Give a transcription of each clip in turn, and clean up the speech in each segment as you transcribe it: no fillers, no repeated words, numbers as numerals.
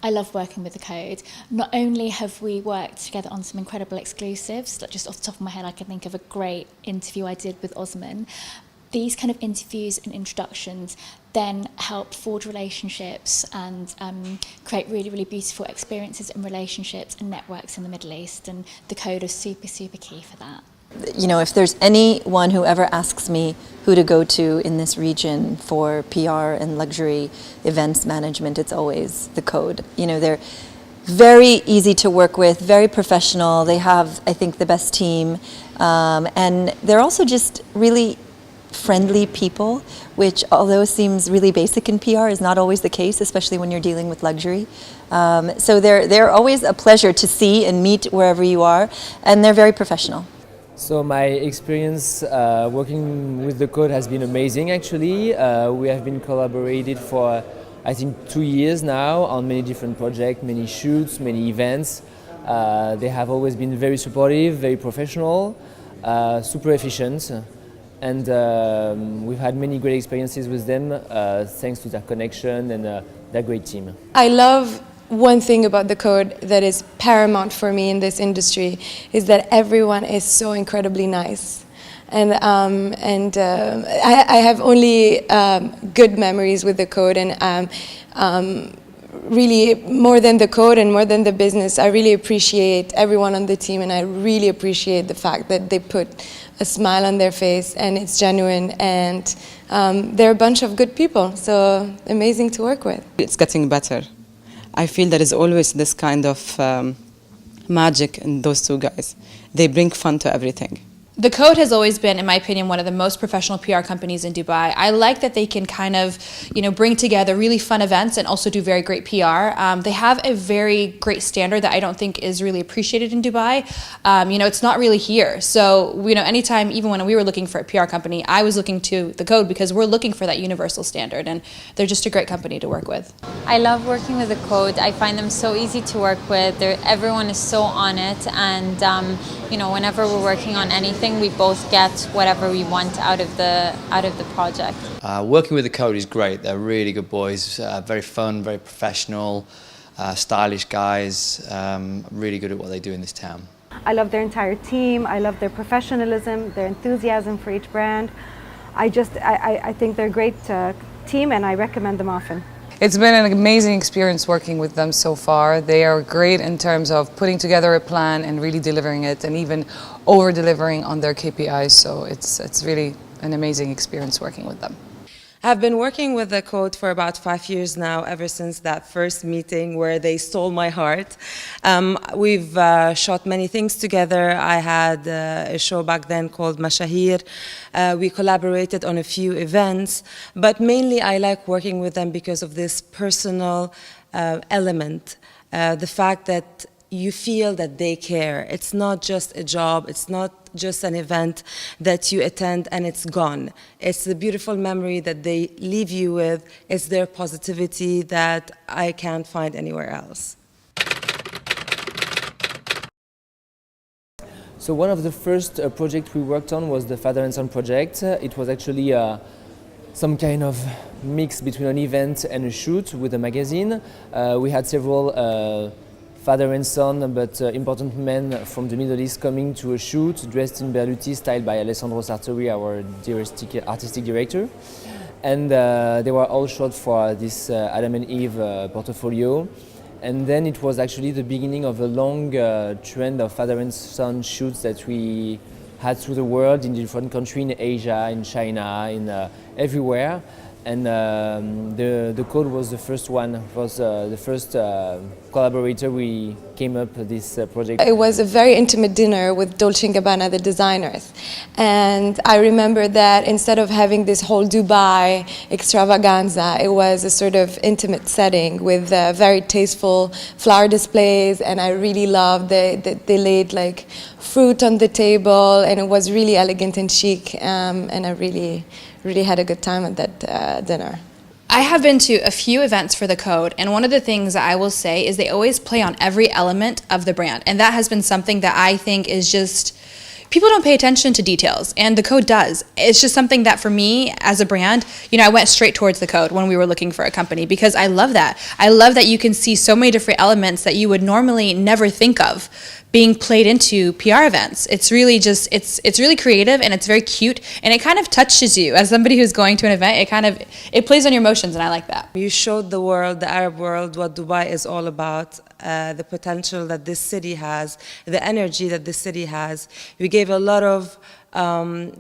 I love working with the Code. Not only have we worked together on some incredible exclusives, like just off the top of my head I can think of a great interview I did with Osman. These kind of interviews and introductions then help forge relationships and create really, really beautiful experiences and relationships and networks in the Middle East, and the Code is super, super key for that. You know, if there's anyone who ever asks me who to go to in this region for PR and luxury events management, it's always the Code. You know, they're very easy to work with, very professional. They have, I think, the best team, and they're also just really friendly people, which, although seems really basic in PR, is not always the case, especially when you're dealing with luxury. So they're always a pleasure to see and meet wherever you are, and they're very professional. So my experience working with the Code has been amazing, actually. We have been collaborated for, I think, 2 years now on many different projects, many shoots, many events. They have always been very supportive, very professional, super efficient. And we've had many great experiences with them thanks to their connection and their great team. I love one thing about the Code that is paramount for me in this industry is that everyone is so incredibly nice. And I have only good memories with the Code, and really, more than the Code and more than the business, I really appreciate everyone on the team, and I really appreciate the fact that they put a smile on their face and it's genuine, and they're a bunch of good people, so amazing to work with. It's getting better. I feel there is always this kind of magic in those two guys. They bring fun to everything. The Code has always been, in my opinion, one of the most professional PR companies in Dubai. I like that they can kind of, bring together really fun events and also do very great PR. They have a very great standard that I don't think is really appreciated in Dubai. It's not really here. So, anytime, even when we were looking for a PR company, I was looking to the Code because we're looking for that universal standard, and they're just a great company to work with. I love working with the Code. I find them so easy to work with. Everyone is so on it, and whenever we're working on anything, we both get whatever we want out of the project. Working with the Code is great. They're really good boys, very fun, very professional, stylish guys, really good at what they do in this town. I love their entire team. I love their professionalism, their enthusiasm for each brand. I think they're a great team, and I recommend them often. It's been an amazing experience working with them so far. They are great in terms of putting together a plan and really delivering it, and even over-delivering on their KPIs. So it's really an amazing experience working with them. I've been working with the Code for about 5 years now, ever since that first meeting where they stole my heart. We've shot many things together. I had a show back then called Mashahir. We collaborated on a few events, but mainly I like working with them because of this personal element, the fact that you feel that they care. It's not just a job, it's not just an event that you attend and it's gone. It's the beautiful memory that they leave you with. It's their positivity that I can't find anywhere else. So one of the first projects we worked on was the Father and Son project. It was actually some kind of mix between an event and a shoot with a magazine. We had several father and son, but important men from the Middle East coming to a shoot dressed in Berluti, styled by Alessandro Sartori, our artistic director. And they were all shot for this Adam and Eve portfolio. And then it was actually the beginning of a long trend of father and son shoots that we had through the world, in different countries, in Asia, in China, in everywhere. And the Code was the first one, was the first collaborator we came up with this project. It was a very intimate dinner with Dolce & Gabbana, the designers. And I remember that instead of having this whole Dubai extravaganza, it was a sort of intimate setting with very tasteful flower displays, and I really loved that they laid like fruit on the table, and it was really elegant and chic, and I really had a good time at that dinner. I have been to a few events for the Code, and one of the things that I will say is they always play on every element of the brand, and that has been something that I think is just people don't pay attention to details, and the Qode does. It's just something that for me as a brand, I went straight towards the Qode when we were looking for a company, because I love that. I love that you can see so many different elements that you would normally never think of being played into PR events. It's really just, it's really creative, and it's very cute, and it kind of touches you as somebody who's going to an event. It plays on your emotions, and I like that. You showed the world, the Arab world, what Dubai is all about, the potential that this city has, the energy that this city has. You gave a lot of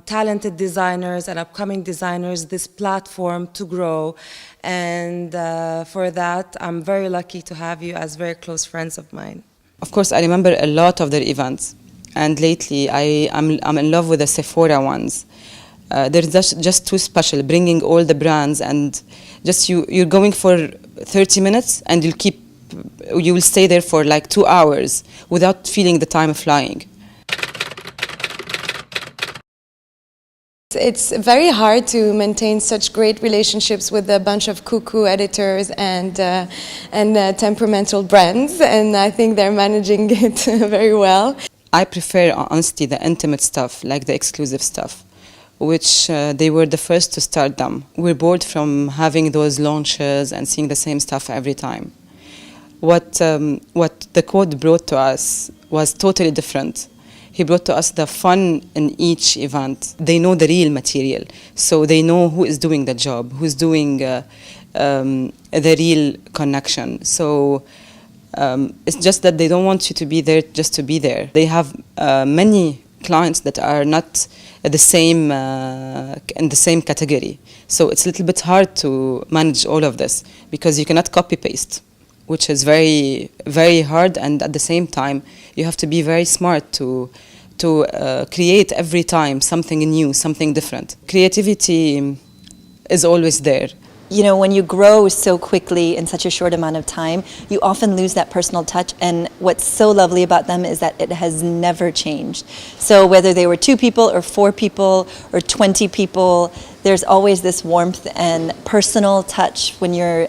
talented designers and upcoming designers this platform to grow, and for that I'm very lucky to have you as very close friends of mine. Of course, I remember a lot of their events, and lately I'm in love with the Sephora ones. They're just too special, bringing all the brands, and just you're going for 30 minutes and you will stay there for like 2 hours without feeling the time flying. It's very hard to maintain such great relationships with a bunch of cuckoo editors and temperamental brands, and I think they're managing it very well. I prefer, honestly, the intimate stuff, like the exclusive stuff, which they were the first to start them. We're bored from having those launches and seeing the same stuff every time. What the Qode brought to us was totally different. He brought to us the fun in each event. They know the real material, so they know who is doing the job, who's doing the real connection. So it's just that they don't want you to be there just to be there. They have many clients that are not the same in the same category. So it's a little bit hard to manage all of this because you cannot copy paste, which is very, very hard, and at the same time you have to be very smart to create every time something new, something different. Creativity is always there. When you grow so quickly in such a short amount of time, you often lose that personal touch, and what's so lovely about them is that it has never changed. So whether they were 2 people or 4 people or 20 people, there's always this warmth and personal touch when you're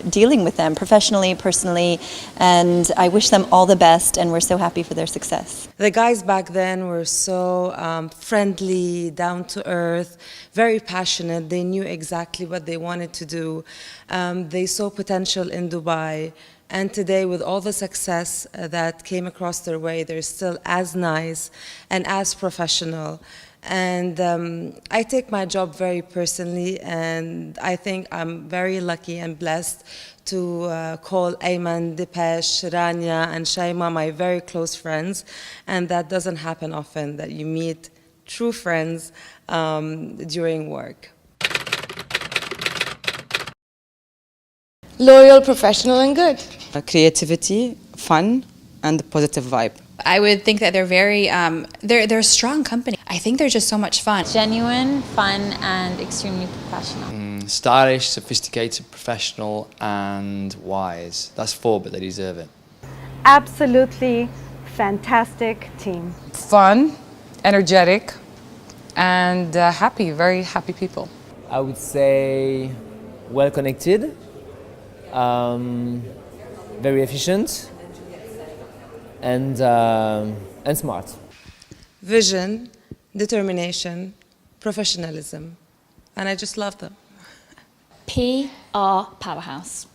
dealing with them professionally, personally, and I wish them all the best, and we're so happy for their success. The guys back then were so friendly, down to earth, very passionate. They knew exactly what they wanted to do. They saw potential in Dubai, and today with all the success that came across their way, they're still as nice and as professional. And I take my job very personally, and I think I'm very lucky and blessed to call Ayman, Dipesh, Rania and Shaima my very close friends, and that doesn't happen often, that you meet true friends during work. Loyal, professional and good. Creativity, fun, and a positive vibe. I would think that they're very, they're a strong company. I think they're just so much fun. Genuine, fun, and extremely professional. Stylish, sophisticated, professional, and wise. That's 4, but they deserve it. Absolutely fantastic team. Fun, energetic, and happy, very happy people. I would say well connected, very efficient, and smart. Vision, determination, professionalism, and I just love them. PR powerhouse.